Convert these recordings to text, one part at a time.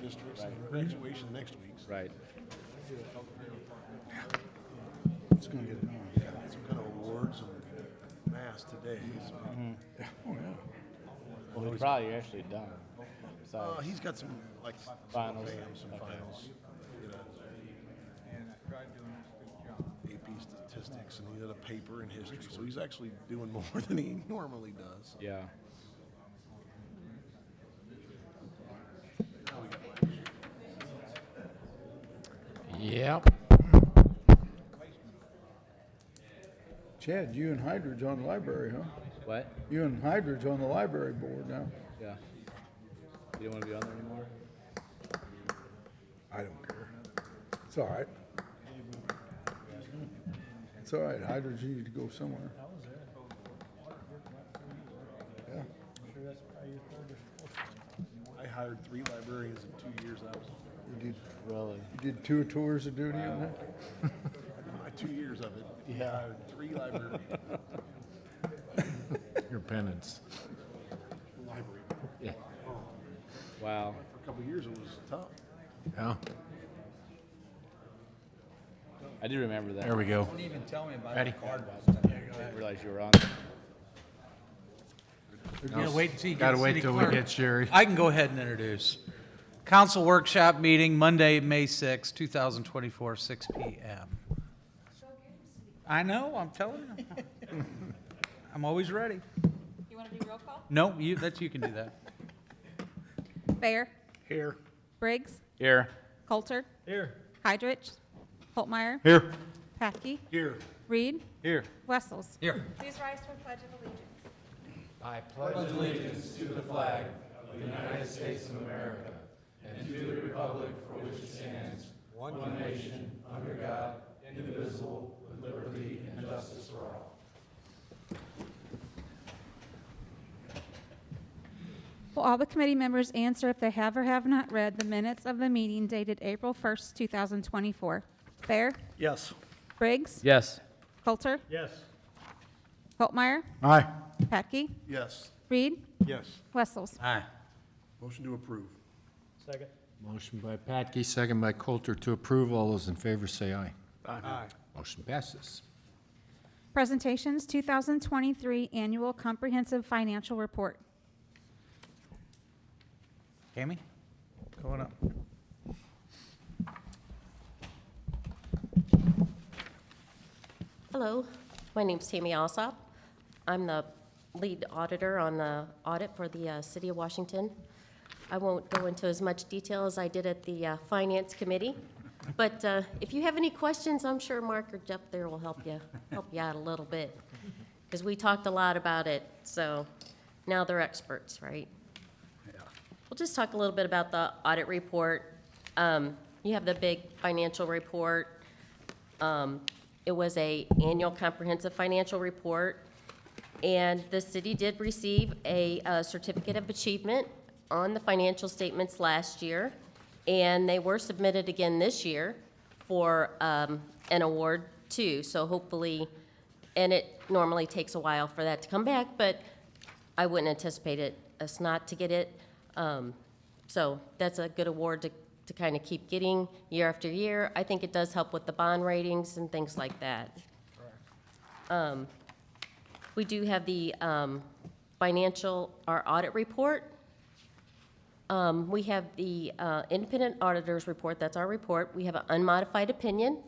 districts, and graduation next week. So Right. It's gonna get annoying. some kind of awards and mass today. So, Yeah. Oh, yeah. Well, he's probably actually done. Besides, he's got some like Finals. some Okay. finals. You know, AP statistics, and he did a paper in history. So he's actually doing more than he normally does. yeah. Yep. Chad, you and Hydridge on the library, huh? What? You and Hydridge on the library board now. Yeah. You don't want to be on there anymore? I don't care. It's all right. It's all right. Hydridge, you need to go somewhere. Yeah. I hired 3 librarians in 2 years. You did, Really? you did 2 tours of duty on that? My 2 years of it. Yeah. I hired 3 librarians. Your penance. Library. Yeah. Wow. For a couple of years, it was tough. Yeah. I do remember that. There we go. Don't even tell me about Ready? the card. I didn't realize you were on. You gotta wait until you get Gotta the wait city till we clerk. get Sherry. I can go ahead and introduce. Council workshop meeting, Monday, May 6, 2024, 6 p.m. I know, I'm telling you. I'm always ready. You want to do roll call? No, you can do that. Bayer. Here. Briggs. Here. Coulter. Here. Hydrich. Holtmeyer. Here. Patkey. Here. Reed. Here. Wessels. Here. Please rise for Pledge of Allegiance. I pledge Will all the committee members answer if they have or have not read the minutes of the meeting dated April 1st, 2024? Bayer. Yes. Briggs. Yes. Coulter. Yes. Holtmeyer. Aye. Patkey. Yes. Reed. Yes. Wessels. Aye. Motion to approve. Motion by Patke, second by Coulter to approve. All those in favor say aye. Aye. Motion passes. Presentations 2023 Annual Comprehensive Financial Report. Tammy, going up. Hello, my name's Tammy Alsop. I'm the lead auditor on the audit for the City of Washington. I won't go into as much detail as I did at the Finance Committee, but if you have any questions, I'm sure Mark or Jeff there will help you out a little bit, because we talked a lot about it, so now they're experts, right? We'll just talk a little bit about the audit report. You have the big financial report. It was a annual comprehensive financial report, and the city did receive a certificate of achievement on the financial statements last year, and they were submitted again this year for an award too. So hopefully, and it normally takes a while for that to come back, but I wouldn't anticipate us not to get it. So that's a good award to kind of keep getting year after year. I think it does help with the bond ratings and things like that. We do have the our audit report. We have the independent auditor's report, that's our report. We have an unmodified opinion.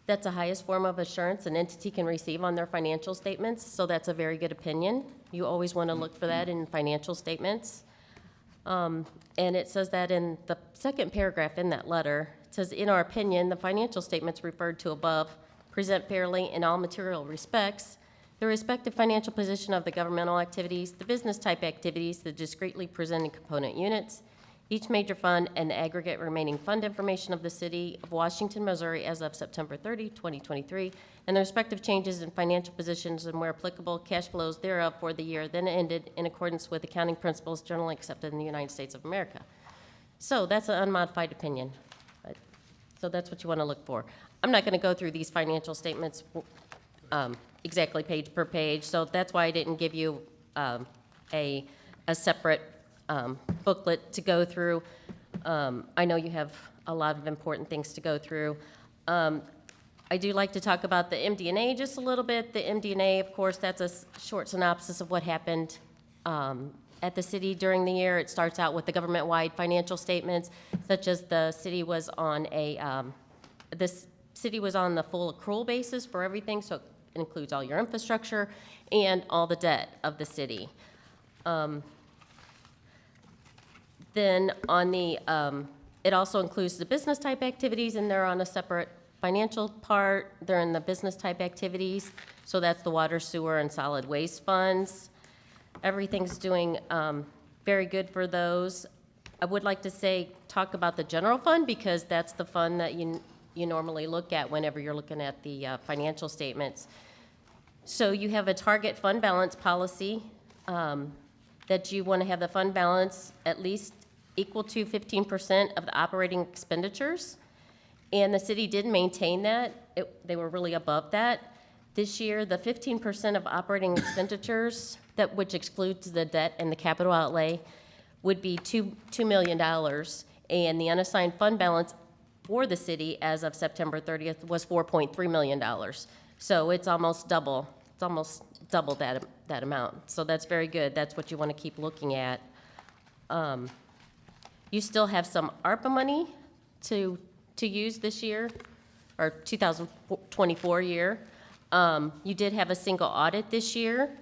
That's the highest form of assurance an entity can receive on their financial statements, so that's a very good opinion. You always want to look for that in financial statements. And it says that in the second paragraph in that letter, it says, in our opinion, the financial statements referred to above present fairly in all material respects the respective financial position of the governmental activities, the business type activities, the discretely presented component units, each major fund, and the aggregate remaining fund information of the City of Washington, Missouri as of September 30, 2023, and the respective changes in financial positions and where applicable cash flows thereof for the year then ended in accordance with accounting principles generally accepted in the United States of America. So that's an unmodified opinion. So that's what you want to look for. I'm not going to go through these financial statements exactly page per page, so that's why I didn't give you a separate booklet to go through. I know you have a lot of important things to go through. I do like to talk about the MD&A just a little bit. The MD&A, of course, that's a short synopsis of what happened at the city during the year. It starts out with the government-wide financial statements, such as the city was on the full accrual basis for everything, so it includes all your infrastructure and all the debt of the city. Then on the, it also includes the business type activities, and they're on a separate financial part. They're in the business type activities, so that's the water, sewer, and solid waste funds. Everything's doing very good for those. I would like to talk about the general fund, because that's the fund that you normally look at whenever you're looking at the financial statements. So you have a target fund balance policy that you want to have the fund balance at least equal to 15% of the operating expenditures. And the city did maintain that. They were really above that. This year, the 15% of operating expenditures, which excludes the debt and the capital outlay, would be $2 million. And the unassigned fund balance for the city as of September 30th was $4.3 million. So it's almost double. It's almost double that amount. So that's very good. That's what you want to keep looking at. You still have some ARPA money to use this year, or 2024 year. You did have a single audit this year.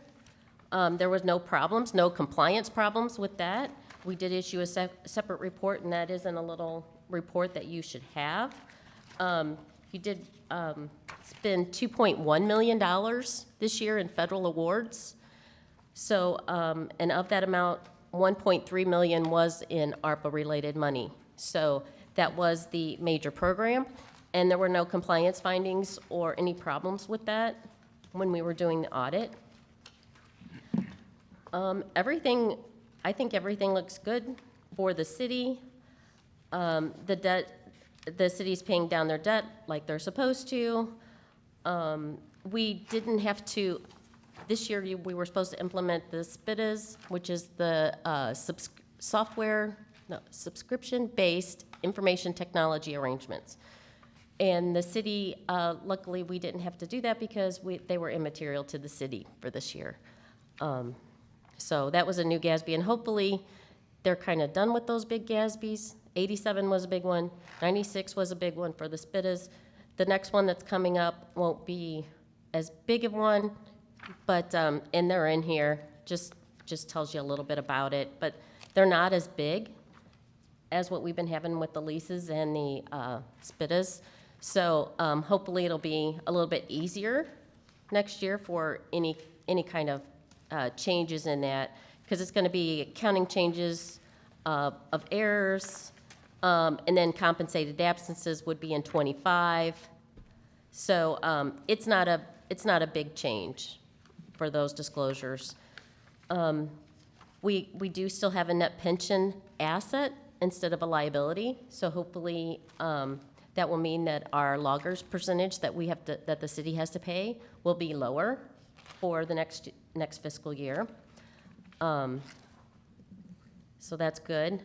There was no problems, no compliance problems with that. We did issue a separate report, and that is in a little report that you should have. You did spend $2.1 million this year in federal awards. So, and of that amount, 1.3 million was in ARPA-related money. So that was the major program, and there were no compliance findings or any problems with that when we were doing the audit. I think everything looks good for the city. The debt, the city's paying down their debt like they're supposed to. We didn't have to, this year we were supposed to implement the SPIDAs, which is the subscription-based information technology arrangements. And the city, luckily, we didn't have to do that because they were immaterial to the city for this year. So that was a new GASB, and hopefully they're kind of done with those big GASBs. 87 was a big one, 96 was a big one for the SPIDAs. The next one that's coming up won't be as big of one, but, and they're in here, just tells you a little bit about it, but they're not as big as what we've been having with the leases and the SPIDAs. So hopefully it'll be a little bit easier next year for any kind of changes in that, because it's going to be accounting changes of errors, and then compensated absences would be in 25. So it's not a big change for those disclosures. We do still have a net pension asset instead of a liability, so hopefully that will mean that our loggers percentage that the city has to pay will be lower for the next fiscal year. So that's good.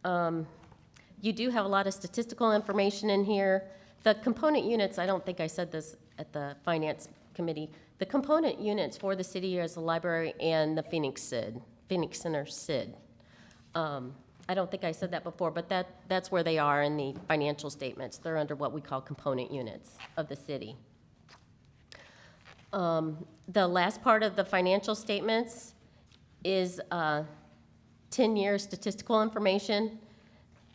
You do have a lot of statistical information in here. The component units, I don't think I said this at the Finance Committee, the component units for the city is the library and the Phoenix Center SID. I don't think I said that before, but that's where they are in the financial statements. They're under what we call component units of the city. The last part of the financial statements is 10-year statistical information.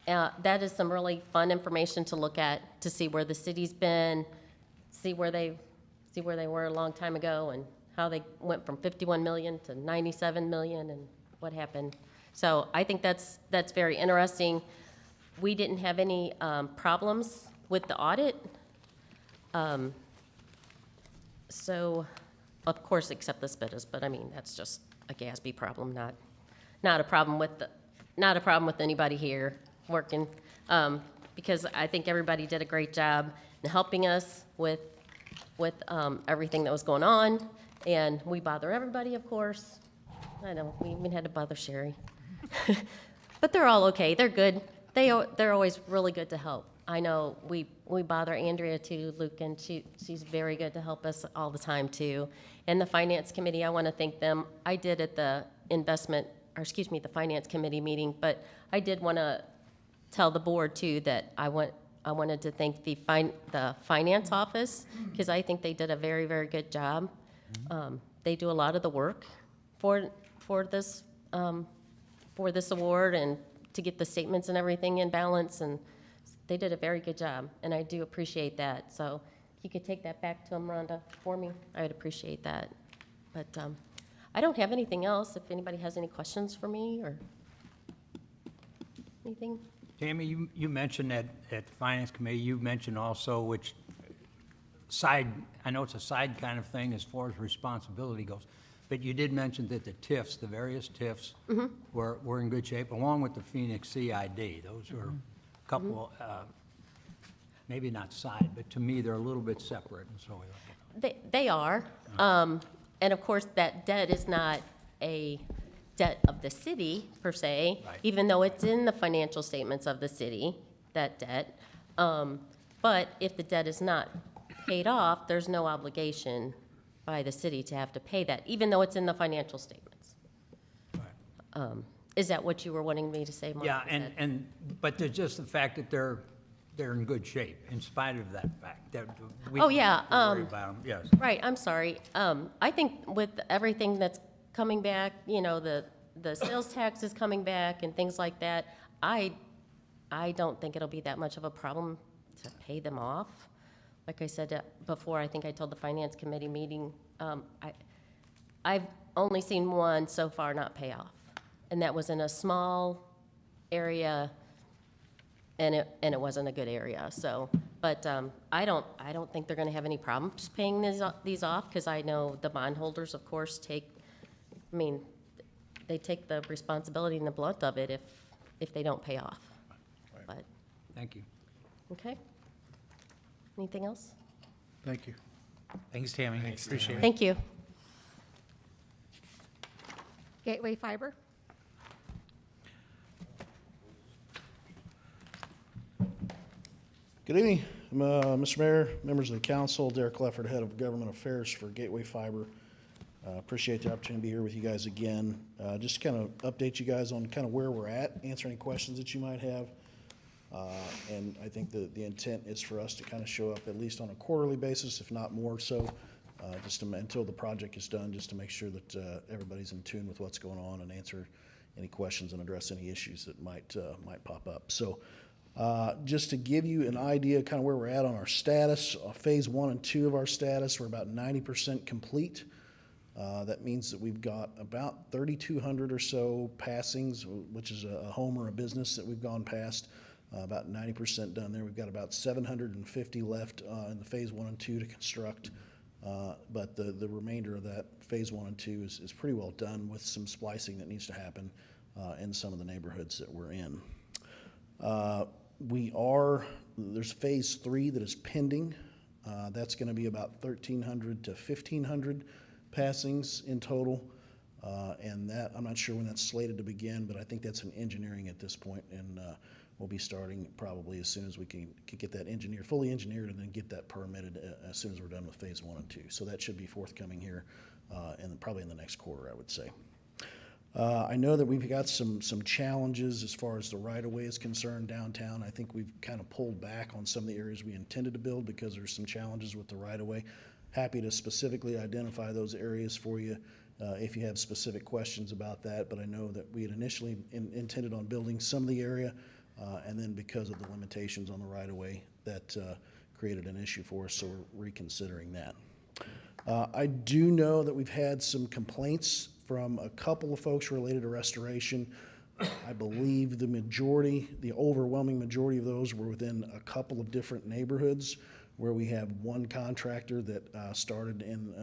That is some really fun information to look at, to see where the city's been, see where they were a long time ago, and how they went from 51 million to 97 million and what happened. So I think that's very interesting. We didn't have any problems with the audit. So, of course, except the SPIDAs, but I mean, that's just a GASB problem, not a problem with anybody here working, because I think everybody did a great job in helping us with everything that was going on, and we bother everybody, of course. I know, we even had to bother Sherry. But they're all okay, they're good. They're always really good to help. I know we bother Andrea too, Luke, and she's very good to help us all the time too. And the Finance Committee, I want to thank them. I did at the the Finance Committee meeting, but I did want to tell the board too that I wanted to thank the Finance Office, because I think they did a very, very good job. They do a lot of the work for this award and to get the statements and everything in balance, and they did a very good job, and I do appreciate that. So if you could take that back to them, Rhonda, for me, I would appreciate that. But I don't have anything else. If anybody has any questions for me or anything. Tammy, you mentioned that at the Finance Committee, you mentioned also which side, I know it's a side kind of thing as far as responsibility goes, but you did mention that the TIFs, the various TIFs, were in good shape, along with the Phoenix CID. Those were a couple, maybe not side, but to me, they're a little bit separate, and so we look at them. They are. And of course, that debt is not a debt of the city per se, Right. even though it's in the financial statements of the city, that debt. But if the debt is not paid off, there's no obligation by the city to have to pay that, even though it's in the financial statements. Is that what you were wanting me to say, Mark? Yeah, Is that- but there's just the fact that they're in good shape, in spite of that fact. That we Oh, yeah, don't worry about 'em. Yes. Right, I'm sorry. I think with everything that's coming back, you know, the sales tax is coming back and things like that, I don't think it'll be that much of a problem to pay them off. Like I said before, I think I told the Finance Committee meeting, I've only seen one so far not pay off. And that was in a small area, and it wasn't a good area, so. But I don't think they're gonna have any problems paying these off, because I know the bondholders, of course, they take the responsibility and the blunt of it if they don't pay off. But, Thank you. okay? Anything else? Thank you. Thanks, Tammy. Appreciate it. Thank you. Gateway Fiber. Good evening, Mr. Mayor, members of the council. Derek Leffert, Head of Government Affairs for Gateway Fiber. Appreciate the opportunity to be here with you guys again. Just to kind of update you guys on kind of where we're at, answer any questions that you might have. And I think the intent is for us to kind of show up at least on a quarterly basis, if not more so, until the project is done, just to make sure that everybody's in tune with what's going on and answer any questions and address any issues that might pop up. So just to give you an idea kind of where we're at on our status, phase 1 and 2 of our status, we're about 90% complete. That means that we've got about 3,200 or so passings, which is a home or a business that we've gone past. About 90% done there. We've got about 750 left in the phase 1 and 2 to construct. But the remainder of that phase 1 and 2 is pretty well done, with some splicing that needs to happen in some of the neighborhoods that we're in. There's phase 3 that is pending. That's going to be about 1,300 to 1,500 passings in total. And that, I'm not sure when that's slated to begin, but I think that's in engineering at this point, and we'll be starting probably as soon as we can get that fully engineered, and then get that permitted as soon as we're done with phase 1 and 2. So that should be forthcoming here, and probably in the next quarter, I would say. I know that we've got some challenges as far as the right-of-way is concerned downtown. I think we've kind of pulled back on some of the areas we intended to build because there's some challenges with the right-of-way. Happy to specifically identify those areas for you if you have specific questions about that. But I know that we had initially intended on building some of the area, and then because of the limitations on the right-of-way, that created an issue for us, so we're reconsidering that. I do know that we've had some complaints from a couple of folks related to restoration. I believe the overwhelming majority of those were within a couple of different neighborhoods, where we have one contractor that started in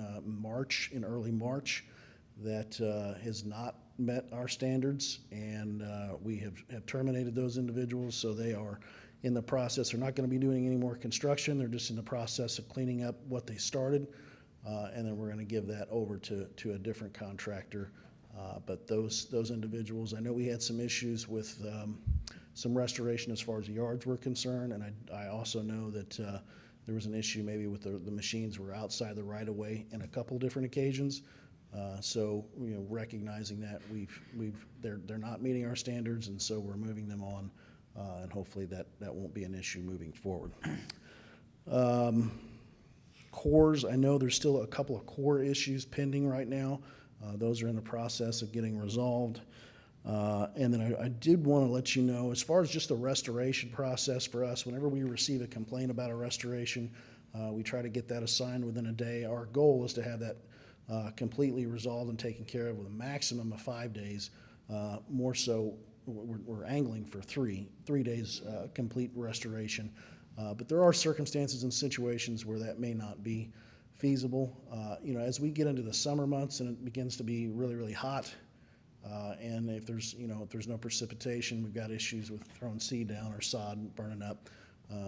early March, that has not met our standards, and we have terminated those individuals. So they are in the process. They're not going to be doing any more construction. They're just in the process of cleaning up what they started, and then we're going to give that over to a different contractor. But those individuals, I know we had some issues with some restoration as far as the yards were concerned, and I also know that there was an issue maybe with the machines were outside the right-of-way in a couple different occasions. So, recognizing that they're not meeting our standards, and so we're moving them on, and hopefully that won't be an issue moving forward. Cores, I know there's still a couple of core issues pending right now. Those are in the process of getting resolved. And then I did want to let you know, as far as just the restoration process for us, whenever we receive a complaint about a restoration, we try to get that assigned within a day. Our goal is to have that completely resolved and taken care of with a maximum of 5 days. More so, we're angling for three days complete restoration. But there are circumstances and situations where that may not be feasible. As we get into the summer months and it begins to be really, really hot, and if there's no precipitation, we've got issues with throwing seed down or sod burning up.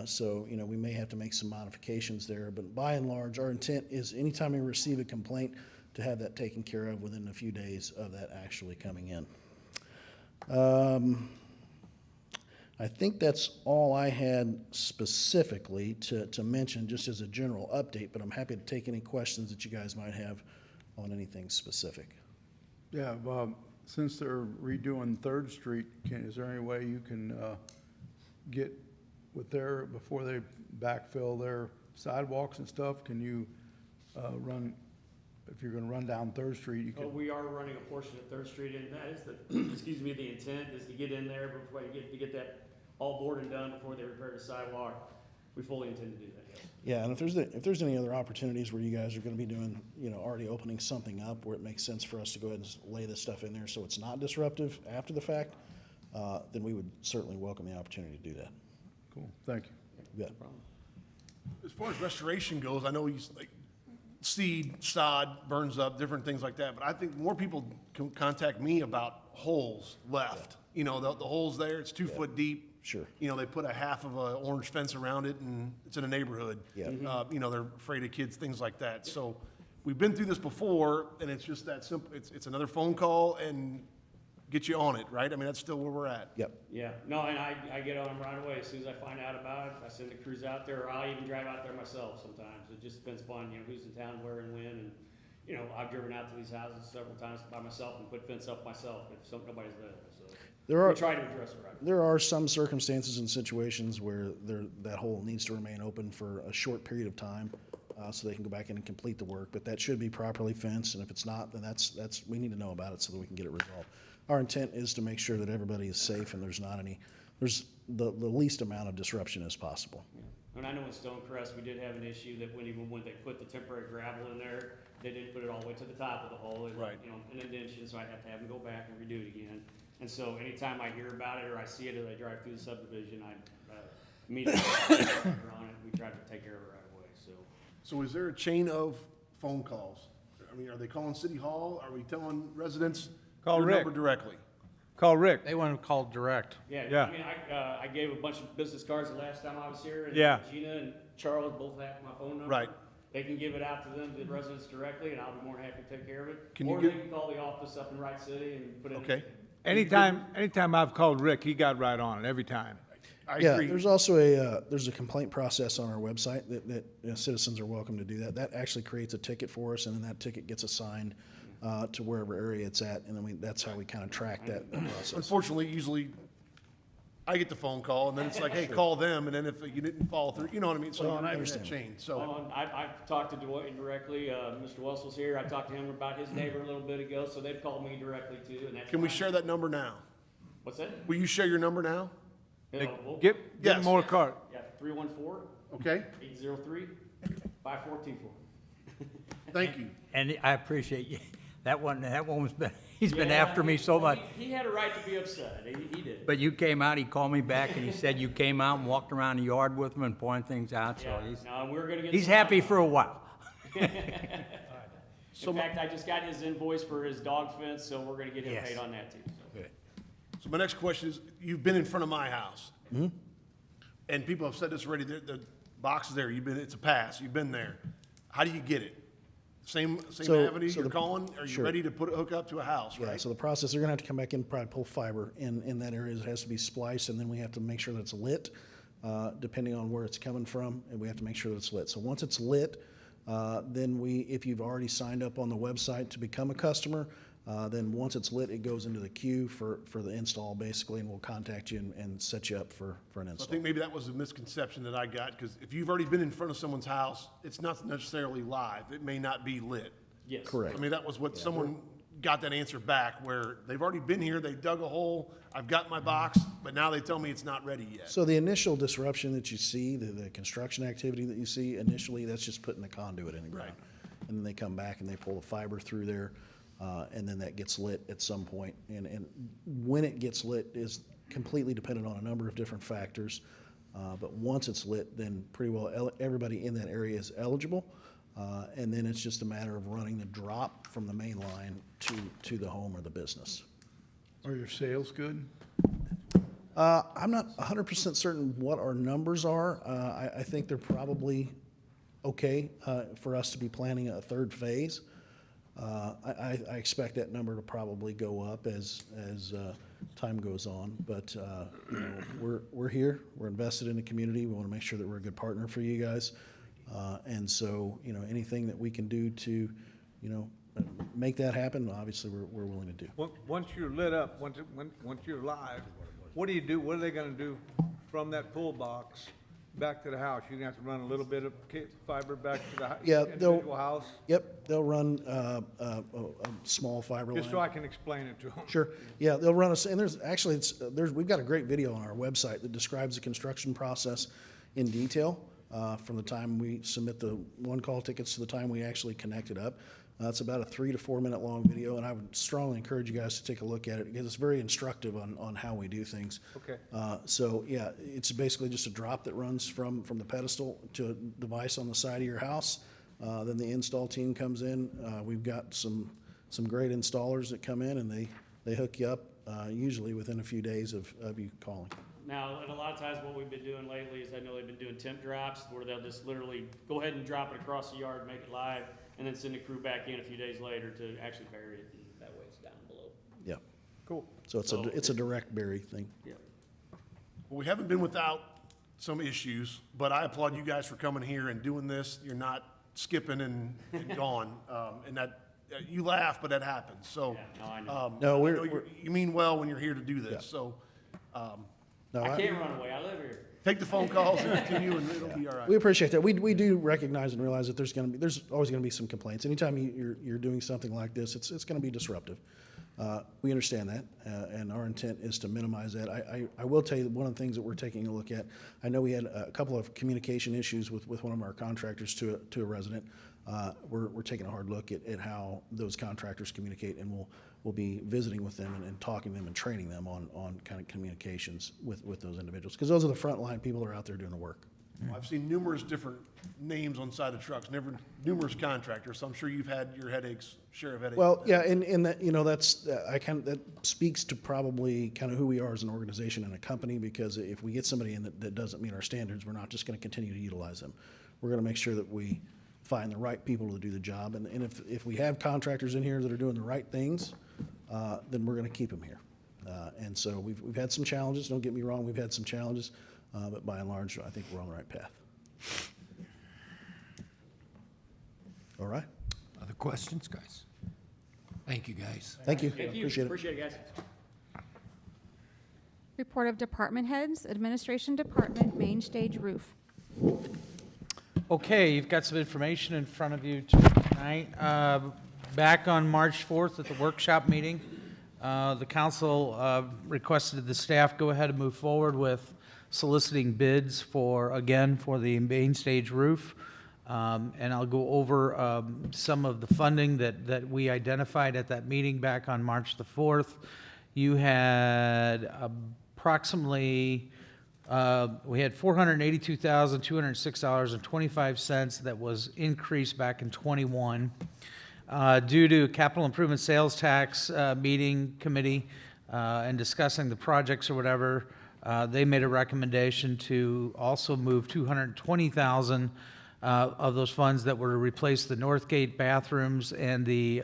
So we may have to make some modifications there. But by and large, our intent is anytime we receive a complaint to have that taken care of within a few days of that actually coming in. I think that's all I had specifically to mention, just as a general update, but I'm happy to take any questions that you guys might have on anything specific. Yeah, Bob, since they're redoing Third Street, is there any way you can get with before they backfill their sidewalks and stuff, can you if you're gonna run down Third Street, you can? We are running a portion of Third Street, and that is the, excuse me, the intent is to get in there before you get that all board and done before they repair the sidewalk. We fully intend to do that, yes. Yeah, and if there's any other opportunities where you guys are gonna be doing, already opening something up where it makes sense for us to go ahead and lay this stuff in there so it's not disruptive after the fact, then we would certainly welcome the opportunity to do that. Cool, thank you. You bet. As far as restoration goes, I know he's like seed, sod, burns up, different things like that, but I think more people can contact me about holes left. The holes there, it's 2 foot deep. Sure. They put a half of a orange fence around it and it's in a neighborhood. Yeah. They're afraid of kids, things like that. So we've been through this before and it's just that simple. It's another phone call and get you on it, right? I mean, that's still where we're at. Yep. Yeah, no, and I get on them right away. As soon as I find out about it, I send the crews out there, or I'll even drive out there myself sometimes. It just depends upon, who's in town, where and when, and, I've driven out to these houses several times by myself and put fence up myself if nobody's there, so. We try to address it right. There are some circumstances and situations where that hole needs to remain open for a short period of time, so they can go back in and complete the work, but that should be properly fenced, and if it's not, then we need to know about it so that we can get it resolved. Our intent is to make sure that everybody is safe and there's the least amount of disruption as possible. Yeah. And I know in Stonecrest, we did have an issue that when they put the temporary gravel in there, they didn't put it all the way to the top of the hole. Right. An indentation, so I'd have to have them go back and redo it again. And so anytime I hear about it or I see it as I drive through the subdivision, I immediately on it. We try to take care of it right away, so. So is there a chain of phone calls? I mean, are they calling City Hall? Are we telling residents? Call your Rick. number directly? Call Rick. They want to call direct. Yeah, Yeah. I mean, I gave a bunch of business cards the last time I was here. And Yeah. Gina and Charles both have my phone number. Right. They can give it out to them, the residents directly, and I'll be more than happy to take care of it. Can you Or give- they can call the office up in Wright City and put it in. Okay. Anytime I've called Rick, he got right on it, every time. I Yeah, agree. there's also there's a complaint process on our website that citizens are welcome to do that. That actually creates a ticket for us, and then that ticket gets assigned to wherever area it's at, and then that's how we kind of track that process. Unfortunately, usually I get the phone call and then it's like, hey, call them. And then if you didn't follow through, you know what I mean? So Well, I you're in that understand. chain. So I've talked to Dwayne directly. Mr. Wessel's here. I talked to him about his neighbor a little bit ago, so they've called me directly too. And that's can we fine. share that number now? What's that? Will you share your number now? Get Yes. more card. Yeah, 314. Okay? 803-5424. Thank you. And I appreciate you. That one's been, he's been Yeah, after me so much. He had a right to be upset. He did. But you came out, he called me back and he said you came out and walked around the yard with him and pointed things out, so Yeah, no, we're gonna get. he's some- happy for a while. In fact, I just got his invoice for his dog fence, so we're gonna get him Yes. paid on that too. So. So my next question is, you've been in front of my house. And people have said this already, the box is there, it's a pass, you've been there. How do you get it? Same So- avenue so you're the- calling? Are you sure. ready to hook up to a house, Yeah, right? so the process, they're gonna have to come back in, probably pull fiber in that area. It has to be spliced, and then we have to make sure that it's lit, depending on where it's coming from, and we have to make sure that it's lit. So once it's lit, then if you've already signed up on the website to become a customer, then once it's lit, it goes into the queue for the install, basically, and we'll contact you and set you up for an I install. think maybe that was a misconception that I got, because if you've already been in front of someone's house, it's not necessarily live. It may not be lit. Yes. Correct. I mean, that was what someone got that answer back, where they've already been here, they dug a hole, I've got my box, but now they tell me it's not ready yet. So the initial disruption that you see, the construction activity that you see initially, that's just putting the conduit in the ground. And then they come back and they pull the fiber through there, and then that gets lit at some point. And when it gets lit is completely dependent on a number of different factors. But once it's lit, then pretty well everybody in that area is eligible. And then it's just a matter of running the drop from the main line to the home or the business. Are your sales good? I'm not 100% certain what our numbers are. I think they're probably okay for us to be planning a third phase. I expect that number to probably go up as time goes on. But you know, we're here. We're invested in the community. We want to make sure that we're a good partner for you guys. And so, you know, anything that we can do to, you know, make that happen, obviously, we're willing to do. Once you're lit up, once you're live, what do you do? What are they gonna do from that pull box back to the house? You're gonna have to run a little bit of fiber back to the Yeah, individual house? Yep, they'll run a small fiber line. Just so I can explain it to them. Sure. Yeah, they'll run us, and there's actually, we've got a great video on our website that describes the construction process in detail, from the time we submit the one-call tickets to the time we actually connect it up. It's about a 3 to 4 minute long video, and I would strongly encourage you guys to take a look at it, because it's very instructive on how we do things. Okay. So, yeah, it's basically just a drop that runs from the pedestal to a device on the side of your house. Then the install team comes in. We've got some great installers that come in, and they hook you up, usually within a few days of you calling. Now, and a lot of times what we've been doing lately is I know they've been doing temp drops where they'll just literally go ahead and drop it across the yard, make it live, and then send the crew back in a few days later to actually bury it. And that way it's down below. Yeah. Cool. So it's a direct bury thing. Yeah. Well, we haven't been without some issues, but I applaud you guys for coming here and doing this. You're not skipping and gone. And that, you laugh, but that happens. So, Yeah, no, I know. No, I know you mean well when you're here to do this. Yeah. So, No, I can't run away. I live here. take the phone calls and continue, and it'll be all right. we appreciate that. We do recognize and realize that there's always gonna be some complaints. Anytime you're doing something like this, it's gonna be disruptive. We understand that, and our intent is to minimize that. I will tell you that one of the things that we're taking a look at, I know we had a couple of communication issues with one of our contractors to a resident. We're taking a hard look at how those contractors communicate, and we'll be visiting with them and talking to them and training them on kind of communications with those individuals, because those are the frontline people that are out there doing the work. I've seen numerous different names on side of trucks, numerous contractors, so I'm sure you've had your headaches, share of headaches. Well, yeah, and that, you know, that's, that speaks to probably kind of who we are as an organization and a company, because if we get somebody in that doesn't meet our standards, we're not just gonna continue to utilize them. We're gonna make sure that we find the right people to do the job, and if we have contractors in here that are doing the right things, then we're gonna keep them here. And so we've had some challenges, don't get me wrong, we've had some challenges, but by and large, I think we're on the right path. All right, Other questions, guys? Thank you, guys. thank you, Thank you. appreciate it. Appreciate it, guys. Report of department heads, Administration Department, main stage roof. Okay, you've got some information in front of you tonight. Back on March 4th at the workshop meeting, the council requested the staff go ahead and move forward with soliciting bids for the main stage roof. And I'll go over some of the funding that we identified at that meeting back on March the 4th. You had approximately, we had $482,206.25 that was increased back in '21. Due to capital improvement sales tax meeting committee and discussing the projects or whatever, they made a recommendation to also move $220,000 of those funds that were to replace the Northgate bathrooms and the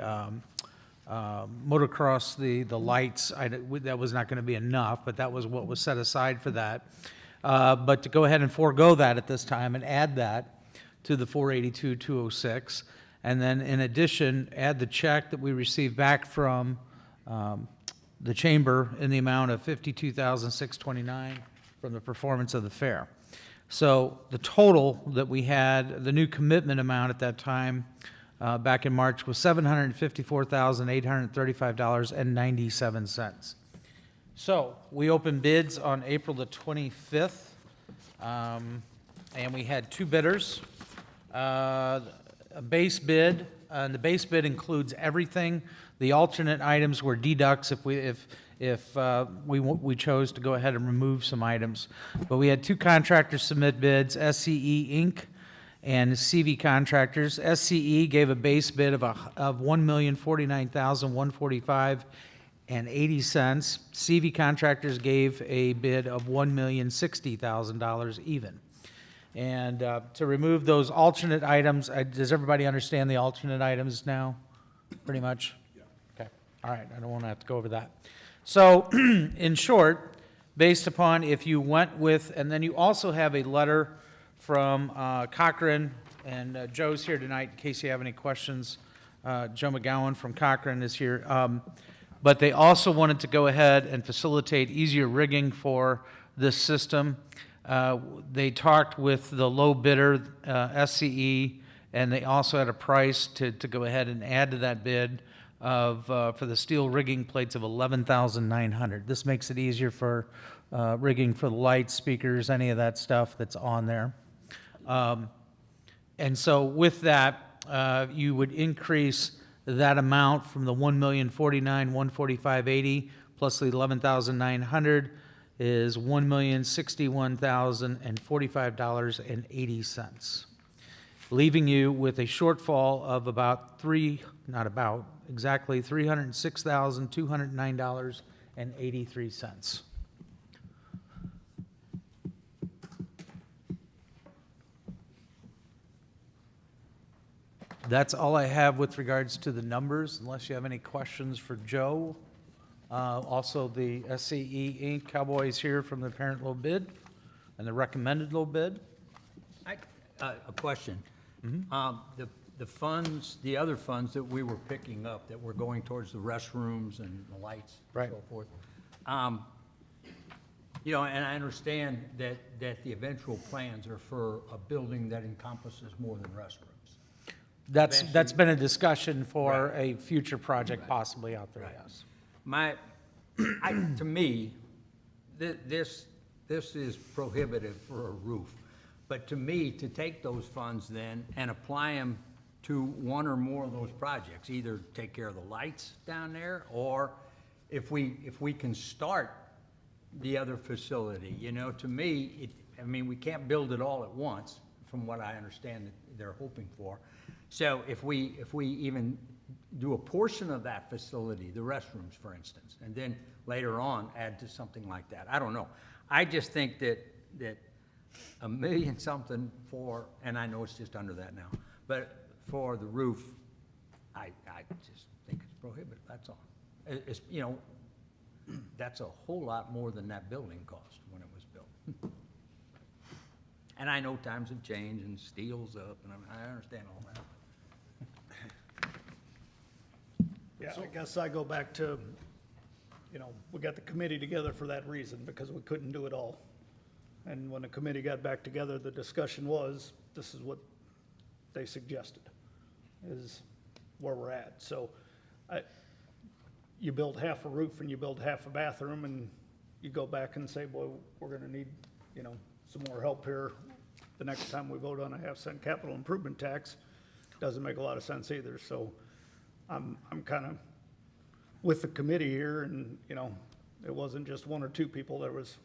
motocross, the lights. That was not going to be enough, but that was what was set aside for that. But to go ahead and forego that at this time and add that to the 482,206, and then in addition, add the check that we received back from the chamber in the amount of $52,629 from the performance of the fair. So the total that we had, the new commitment amount at that time, back in March, was $754,835.97. So we opened bids on April the 25th, and we had two bidders. A base bid, and the base bid includes everything. The alternate items were deducts if we chose to go ahead and remove some items. But we had two contractors submit bids, SCE Inc. and CV Contractors. SCE gave a base bid of $1,049,145.80. CV Contractors gave a bid of $1,060,000 even. And to remove those alternate items, does everybody understand the alternate items now, pretty much? Yeah. Okay, all right, I don't want to have to go over that. So, in short, based upon if you went with, and then you also have a letter from Cochrane, and Joe's here tonight in case you have any questions. Joe McGowan from Cochrane is here. But they also wanted to go ahead and facilitate easier rigging for this system. They talked with the low bidder, SCE, and they also had a price to go ahead and add to that bid of, for the steel rigging plates of $11,900. This makes it easier for rigging for the lights, speakers, any of that stuff that's on there. And so with that, you would increase that amount from the $1,049,145.80 plus the $11,900 is $1,061,045.80, leaving you with a shortfall of exactly $306,209.83. That's all I have with regards to the numbers, unless you have any questions for Joe. Also, the SCE Inc. Cowboys here from the parent low bid and the recommended low bid. A question. The funds, the other funds that we were picking up that were going towards the restrooms and the lights Right. and so forth. You know, and I understand that the eventual plans are for a building that encompasses more than restrooms. That's been a discussion for Right. a future project possibly out there, yes. To me, this is prohibitive for a roof. But to me, to take those funds then and apply them to one or more of those projects, either take care of the lights down there, or if we can start the other facility, you know, to me, we can't build it all at once, from what I understand that they're hoping for. So if we even do a portion of that facility, the restrooms, for instance, and then later on add to something like that, I don't know. I just think that $1 million something for, and I know it's just under that now, but for the roof, I just think it's prohibitive, that's all. It's, you know, that's a whole lot more than that building cost when it was built. And I know times have changed and steel's up, and I understand all that. Yeah, I guess I go back to, you know, we got the committee together for that reason, because we couldn't do it all. And when the committee got back together, the discussion was, this is what they suggested, is where we're at. So you build half a roof and you build half a bathroom, and you go back and say, boy, we're gonna need, you know, some more help here the next time we vote on a half-cent capital improvement tax. Doesn't make a lot of sense either. So I'm kind of with the committee here, and, you know, it wasn't just one or two people. There was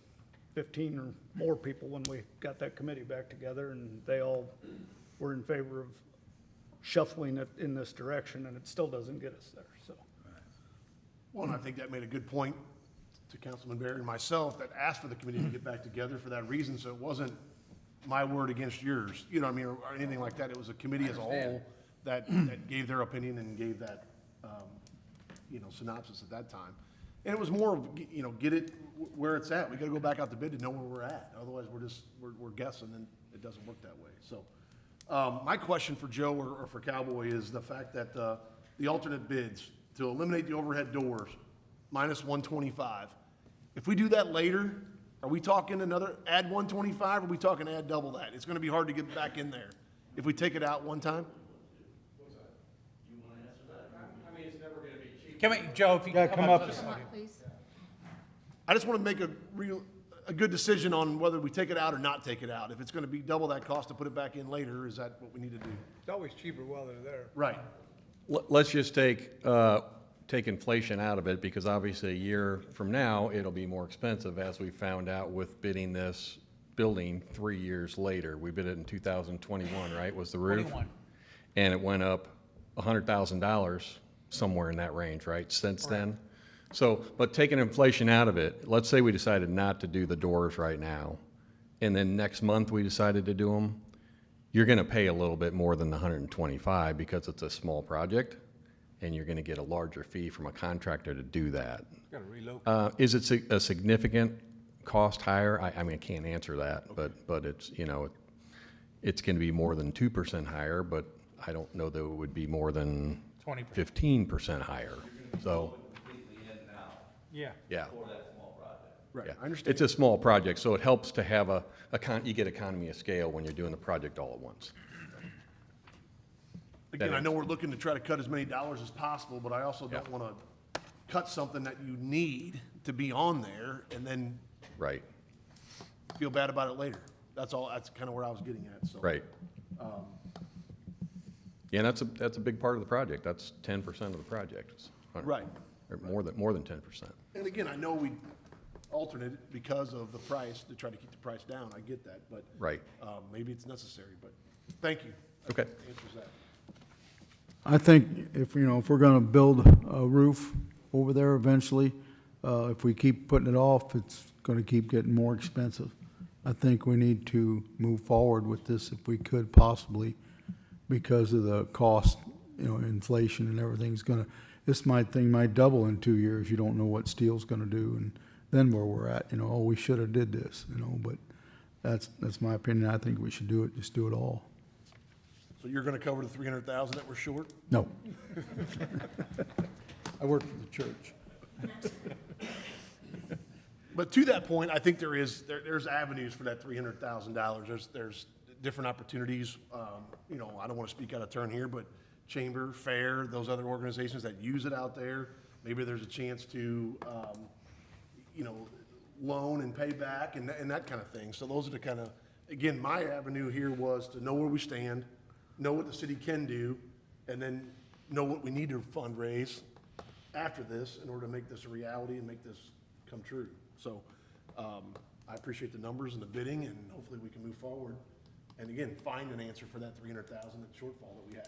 15 or more people when we got that committee back together, and they all were in favor of shuffling it in this direction, and it still doesn't get us there, so. Well, and I think that made a good point to Councilman Barry and myself, that asked for the committee to get back together for that reason, so it wasn't my word against yours, you know what I mean, or anything like that. It was a committee as a whole that gave their opinion and gave that, you know, synopsis at that time. And it was more of, you know, get it where it's at. We gotta go back out to bid to know where we're at. Otherwise, we're guessing, and it doesn't work that way. So, my question for Joe or for Cowboy is the fact that, the alternate bids to eliminate the overhead doors, minus 125. If we do that later, are we talking another, add 125, or are we talking add double that? It's gonna be hard to get back in there if we take it out one time? Can we, Joe, if you can come up. I just want to make a good decision on whether we take it out or not take it out. If it's going to be double that cost to put it back in later, is that what we need to do? It's always cheaper while they're there. Right. Let's just take inflation out of it, because obviously a year from now, it'll be more expensive, as we found out with bidding this building 3 years later. We bid it in 2021, right, was the roof? 21. And it went up $100,000, somewhere in that range, right, since then? So, but taking inflation out of it, let's say we decided not to do the doors right now, and then next month we decided to do them, you're gonna pay a little bit more than the 125 because it's a small project, and you're gonna get a larger fee from a contractor to do that. Gotta relocate. Is it a significant cost higher? I mean, I can't answer that, but it's, you know, it's gonna be more than 2% higher, but I don't know that it would be more than 20%. 15% higher, so, Yeah. yeah. Right. Yeah. I understand. It's a small project, so it helps to have you get economy of scale when you're doing the project all at once. Again, I know we're looking to try to cut as many dollars as possible, but I also don't want to cut something that you need to be on there and then Right, feel bad about it later. That's all, that's kind of where I was getting at, so. right. Yeah, and that's a big part of the project. That's 10% of the project. It's Right. Or more than 10%. And again, I know we alternate it because of the price, to try to keep the price down. I get that, but. Right. Maybe it's necessary, but thank you. Okay. That answers that. I think if, you know, if we're gonna build a roof over there eventually, if we keep putting it off, it's gonna keep getting more expensive. I think we need to move forward with this if we could possibly, because of the cost, you know, inflation and everything's gonna, thing might double in 2 years. You don't know what steel's gonna do, and then where we're at, you know, oh, we should have did this, you know, but that's my opinion. I think we should do it, just do it all. So you're gonna cover the 300,000 that we're short? No. I work for the church. But to that point, I think there's avenues for that $300,000. There's different opportunities. You know, I don't want to speak out of turn here, but Chamber, Fair, those other organizations that use it out there, maybe there's a chance to, you know, loan and pay back and that kind of thing. So those are the kind of, again, my avenue here was to know where we stand, know what the city can do, and then know what we need to fundraise after this in order to make this a reality and make this come true. So I appreciate the numbers and the bidding, and hopefully we can move forward. And again, find an answer for that 300,000 shortfall that we have.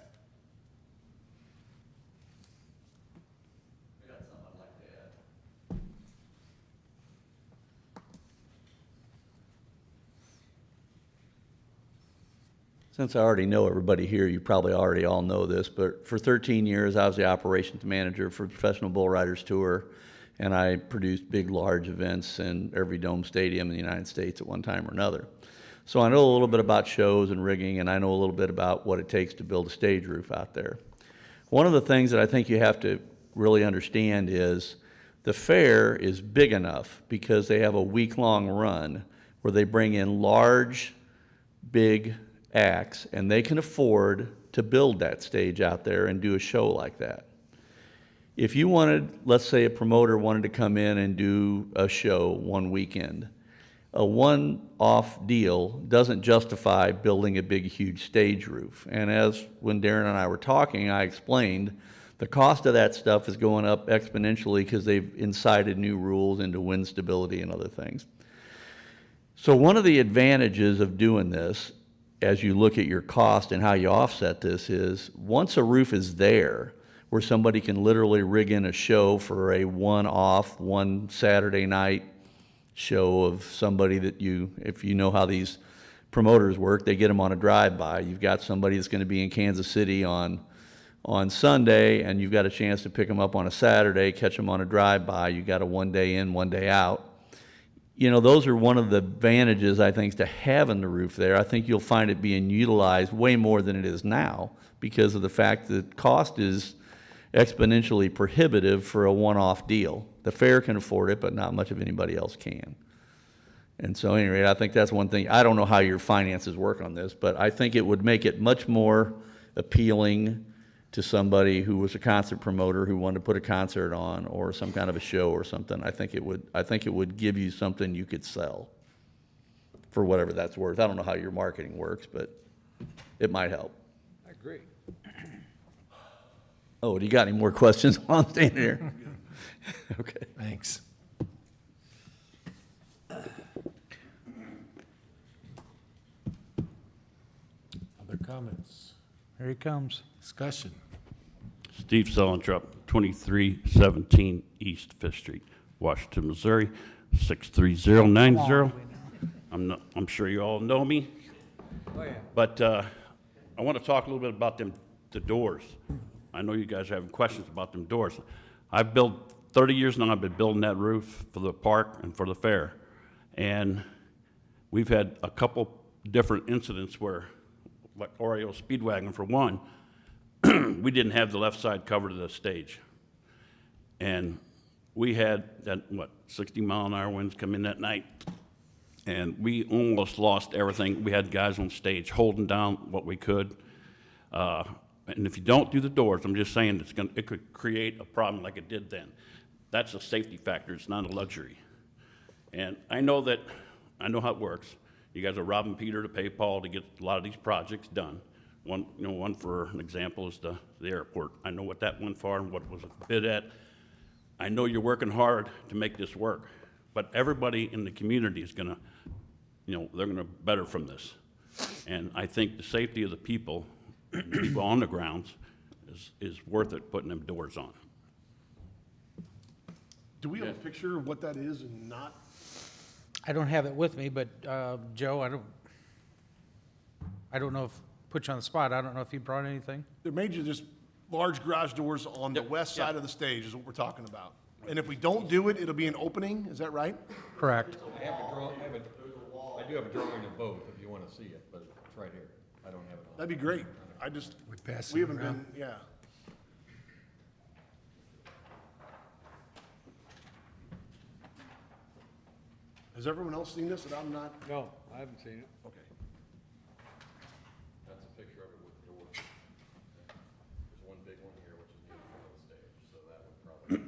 Since I already know everybody here, you probably already all know this, but for 13 years, I was the operations manager for Professional Bull Riders Tour, and I produced big, large events in every dome stadium in the United States at one time or another. So I know a little bit about shows and rigging, and I know a little bit about what it takes to build a stage roof out there. One of the things that I think you have to really understand is the fair is big enough because they have a week-long run where they bring in large, big acts, and they can afford to build that stage out there and do a show like that. If you wanted, let's say a promoter wanted to come in and do a show one weekend, a one-off deal doesn't justify building a big, huge stage roof. And as when Darren and I were talking, I explained the cost of that stuff is going up exponentially because they've incited new rules into wind stability and other things. So one of the advantages of doing this, as you look at your cost and how you offset this, is once a roof is there, where somebody can literally rig in a show for a one-off, one Saturday night show of somebody that if you know how these promoters work. They get them on a drive-by. You've got somebody that's going to be in Kansas City on Sunday, and you've got a chance to pick them up on a Saturday, catch them on a drive-by. You've got a one day in, one day out. You know, those are one of the advantages, I think, to having the roof there. I think you'll find it being utilized way more than it is now because of the fact that cost is exponentially prohibitive for a one-off deal. The fair can afford it, but not much of anybody else can. And so anyway, I think that's one thing. I don't know how your finances work on this, but I think it would make it much more appealing to somebody who was a concert promoter who wanted to put a concert on or some kind of a show or something. I think it would give you something you could sell for whatever that's worth. I don't know how your marketing works, but it might help. I agree. Oh, do you got any more questions while I'm standing here? Okay. Thanks. Other comments? Here he comes. Discussion? Steve Selentrup, 2317 East Fifth Street, Washington, Missouri, 63090. I'm sure you all know me. Oh, yeah. But I want to talk a little bit about the doors. I know you guys are having questions about them doors. I've built 30 years now. I've been building that roof for the park and for the fair, and we've had a couple different incidents where, like Oreo Speedwagon for one, we didn't have the left side covered of the stage, and we had that 60-mile-an-hour winds come in that night, and we almost lost everything. We had guys on stage holding down what we could. And if you don't do the doors, I'm just saying it could create a problem like it did then. That's a safety factor. It's not a luxury. And I know how it works. You guys are robbing Peter to pay Paul to get a lot of these projects done. One for an example is the airport. I know what that went for and what was bid at. I know you're working hard to make this work, but everybody in the community is gonna, they're gonna better from this. And I think the safety of the people on the grounds is worth it putting them doors on. Do we have a picture of what that is and not? I don't have it with me, but Joe, I don't know if, put you on the spot, I don't know if you brought anything? They're major, just large garage doors on the west side of the stage is what we're talking about. And if we don't do it, it'll be an opening, is that right? Correct. I do have a drawing of both if you want to see it, but it's right here. I don't have it. That'd be great. We haven't been, yeah. Has everyone else seen this that I'm not? No, I haven't seen it. Okay. That's a picture of it with the door. There's one big one here, which is near the front of the stage, so that would probably,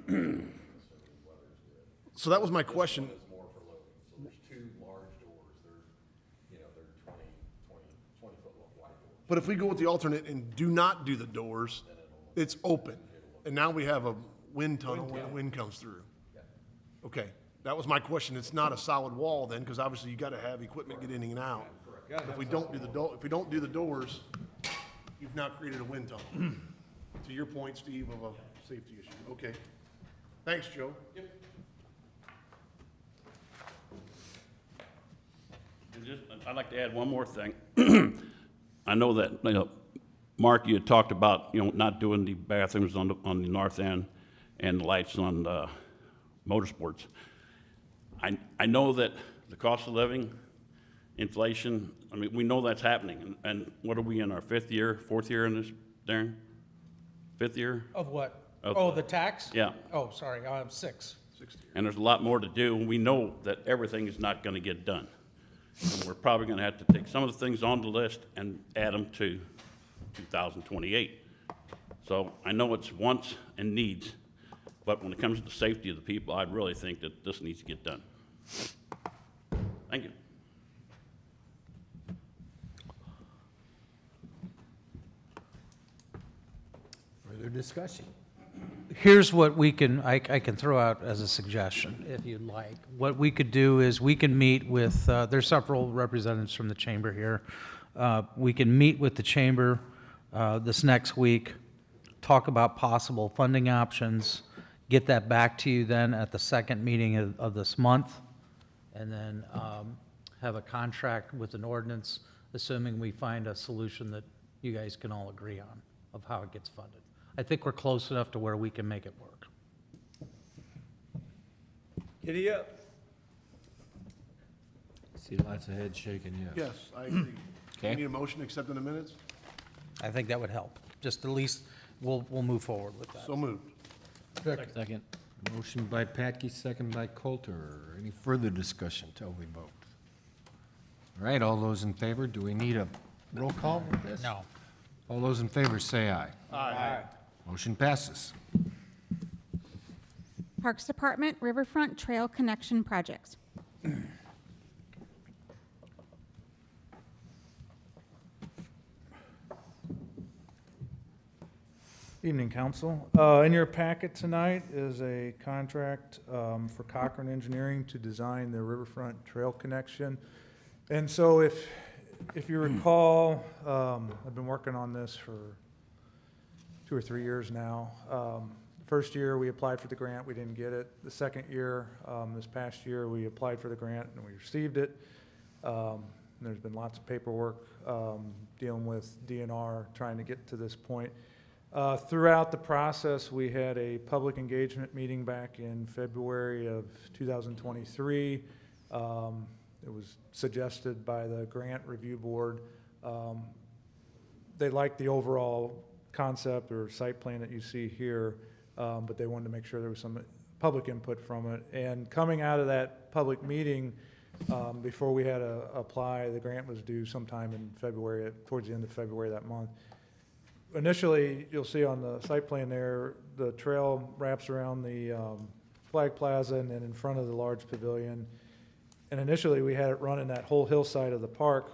assuming weather's good. So that was my question. This one is more for loading, so there's two large doors. They're 20-foot wide doors. But if we go with the alternate and do not do the doors, it's open. And now we have a wind tunnel where the wind comes through. Okay, that was my question. It's not a solid wall then, because obviously you gotta have equipment get in and out. If we don't do the doors, you've now created a wind tunnel. To your point, Steve, of a safety issue. Okay. Thanks, Joe. Yep. And I'd like to add one more thing. I know that, Mark, you had talked about, not doing the bathrooms on the north end and the lights on motorsports. I know that the cost of living, inflation, we know that's happening. And what are we in our fourth year in this, Darren? Fifth year? Of what? Of The tax? Yeah. Oh, sorry, 6. And there's a lot more to do. We know that everything is not going to get done. And we're probably going to have to take some of the things on the list and add them to 2028. So I know it's wants and needs, but when it comes to the safety of the people, I really think that this needs to get done. Thank you. Further discussion? Here's what I can throw out as a suggestion, if you'd like. What we could do is we can meet with, there's several representatives from the chamber here. We can meet with the chamber this next week, talk about possible funding options, get that back to you then at the second meeting of this month. And then have a contract with an ordinance, assuming we find a solution that you guys can all agree on of how it gets funded. I think we're close enough to where we can make it work. Giddy up. See lots of heads shaking, yes. Yes, I agree. Okay. Need a motion accepting the minutes? I think that would help. Just at least, we'll move forward with that. So moved. Second. Motion by Patke, second by Coulter. Any further discussion till we vote? All right, all those in favor, do we need a roll call with this? No. All those in favor say aye. Aye. Motion passes. Parks Department Riverfront Trail Connection Projects. Evening, Council. In your packet tonight is a contract for Cochran Engineering to design the Riverfront Trail connection. And so if you recall, I've been working on this for 2 or 3 years now. First year, we applied for the grant, we didn't get it. The second year, this past year, we applied for the grant and we received it. There's been lots of paperwork dealing with DNR, trying to get to this point. Throughout the process, we had a public engagement meeting back in February of 2023. It was suggested by the Grant Review Board. They liked the overall concept or site plan that you see here, but they wanted to make sure there was some public input from it. And coming out of that public meeting, before we had to apply, the grant was due sometime in February, towards the end of February that month. Initially, you'll see on the site plan there, the trail wraps around the Flag Plaza and then in front of the large pavilion. And initially, we had it running that whole hillside of the park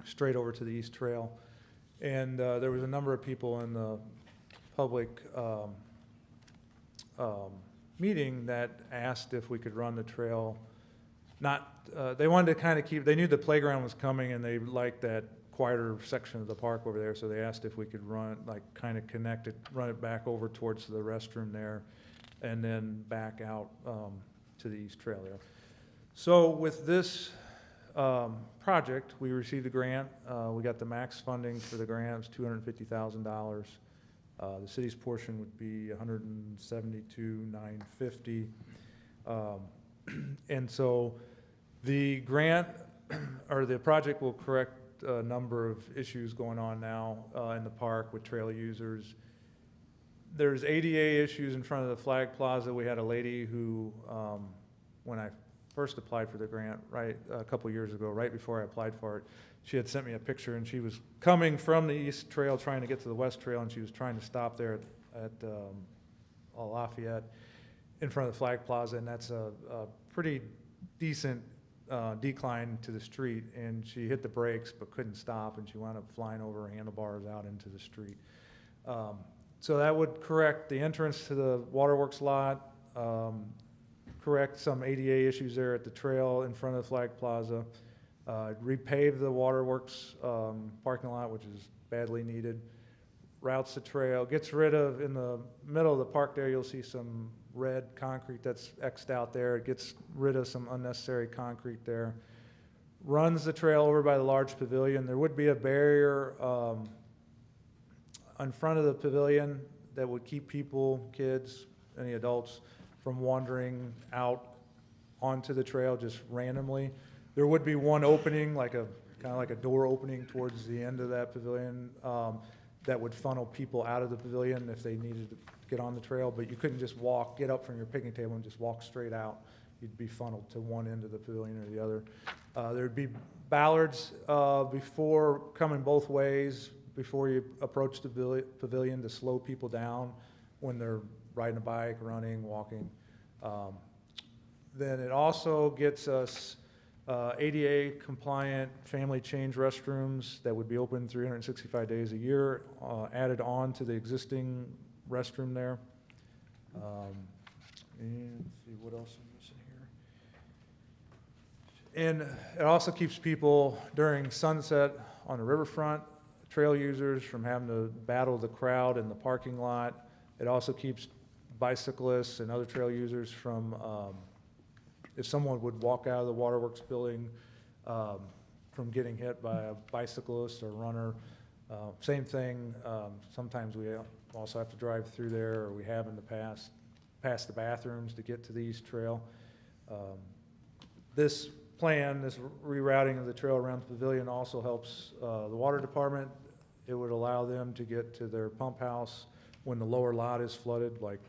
straight over to the East Trail. And there was a number of people in the public meeting that asked if we could run the trail. They wanted to kind of keep, they knew the playground was coming and they liked that quieter section of the park over there, so they asked if we could run, like, kind of connect it, run it back over towards the restroom there, and then back out to the East Trail there. So with this project, we received a grant. We got the max funding for the grant, it was $250,000. The city's portion would be $172,950. And so the grant, or the project will correct a number of issues going on now in the park with trail users. There's ADA issues in front of the Flag Plaza. We had a lady who, when I first applied for the grant, a couple years ago, right before I applied for it, she had sent me a picture and she was coming from the East Trail trying to get to the West Trail, and she was trying to stop there at Lafayette in front of the Flag Plaza, and that's a pretty decent decline to the street, and she hit the brakes but couldn't stop, and she wound up flying over handlebars out into the street. So that would correct the entrance to the Waterworks lot, correct some ADA issues there at the trail in front of the Flag Plaza, repave the Waterworks parking lot, which is badly needed, routes the trail, gets rid of, in the middle of the park there, you'll see some red concrete that's X'd out there. It gets rid of some unnecessary concrete there. Runs the trail over by the large pavilion. There would be a barrier in front of the pavilion that would keep people, kids, any adults, from wandering out onto the trail just randomly. There would be one opening, kind of like a door opening towards the end of that pavilion, that would funnel people out of the pavilion if they needed to get on the trail, but you couldn't just get up from your picnic table and just walk straight out. You'd be funneled to one end of the pavilion or the other. There'd be ballards before, coming both ways, before you approach the pavilion to slow people down when they're riding a bike, running, walking. Then it also gets us ADA compliant family change restrooms that would be open 365 days a year, added on to the existing restroom there. And let's see what else I'm missing here. And it also keeps people during sunset on the riverfront, trail users, from having to battle the crowd in the parking lot. It also keeps bicyclists and other trail users from, if someone would walk out of the Waterworks building from getting hit by a bicyclist or runner. Same thing, sometimes we also have to drive through there, or we have in the past, past the bathrooms to get to the East Trail. This plan, this rerouting of the trail around the pavilion also helps the water department. It would allow them to get to their pump house when the lower lot is flooded, like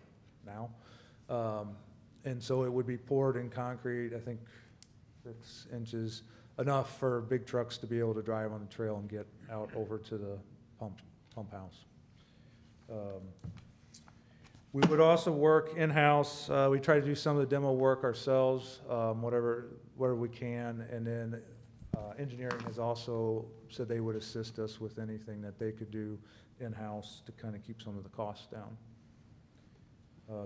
now. And so it would be poured in concrete, I think 6 inches, enough for big trucks to be able to drive on the trail and get out over to the pump house. We would also work in-house. We try to do some of the demo work ourselves, whatever we can. And then engineering has also said they would assist us with anything that they could do in-house to kind of keep some of the costs down.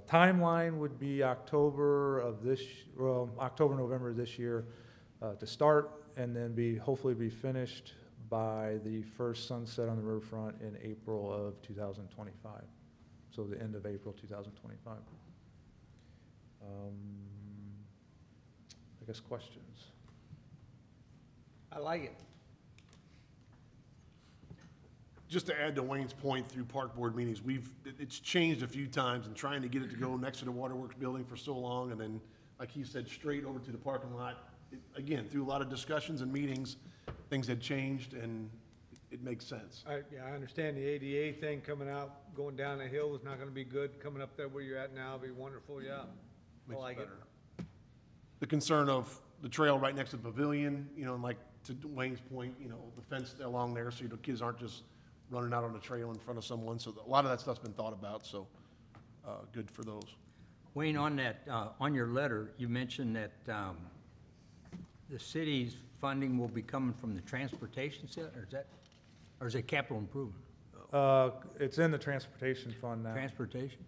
Timeline would be October, November of this year to start, and then hopefully be finished by the first sunset on the riverfront in April of 2025. So the end of April 2025. I guess questions? I like it. Just to add to Wayne's point, through park board meetings, it's changed a few times, and trying to get it to go next to the waterworks building for so long, and then, like he said, straight over to the parking lot. Again, through a lot of discussions and meetings, things had changed, and it makes sense. I understand the ADA thing coming out, going down the hill is not gonna be good. Coming up there where you're at now will be wonderful, yeah. I Makes it like it. better. The concern of the trail right next to the pavilion, and like to Wayne's point, the fence along there, so the kids aren't just running out on the trail in front of someone. So a lot of that stuff's been thought about, so good for those. Wayne, on that, on your letter, you mentioned that the city's funding will be coming from the transportation center, or is it capital improvement? It's in the transportation fund now. Transportation?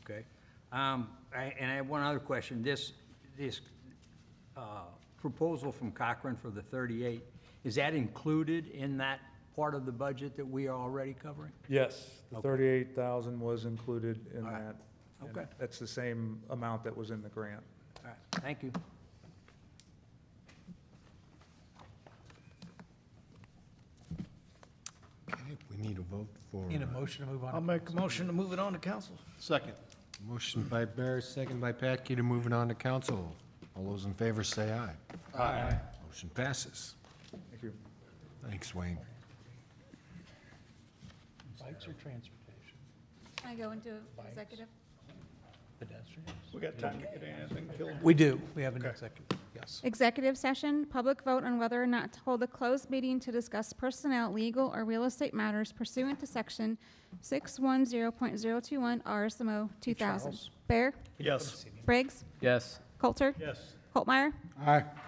Okay. And I have one other question. This proposal from Cochran for the 38, is that included in that part of the budget that we are already covering? Yes, the 38,000 was included in All right. that. and Okay. That's the same amount that was in the grant. All right, thank you. Okay, we need a vote for. Need a motion to move on? I'll make a motion to move it on to council. Second. Motion by Bear, second by Patke to move it on to council. All those in favor say aye. Aye. Motion passes. Thank you. Thanks, Wayne. Bikes or transportation? Can I go into executive? Pedestrians? We got time to get anything killed. We do. We have an executive, yes. Executive session, public vote on whether or not to hold a closed meeting to discuss personnel, legal, or real estate matters pursuant to section 610.021 RSMO 2000. Charles? Bear? Yes. Briggs? Yes. Coulter? Yes. Holtmeyer? Aye.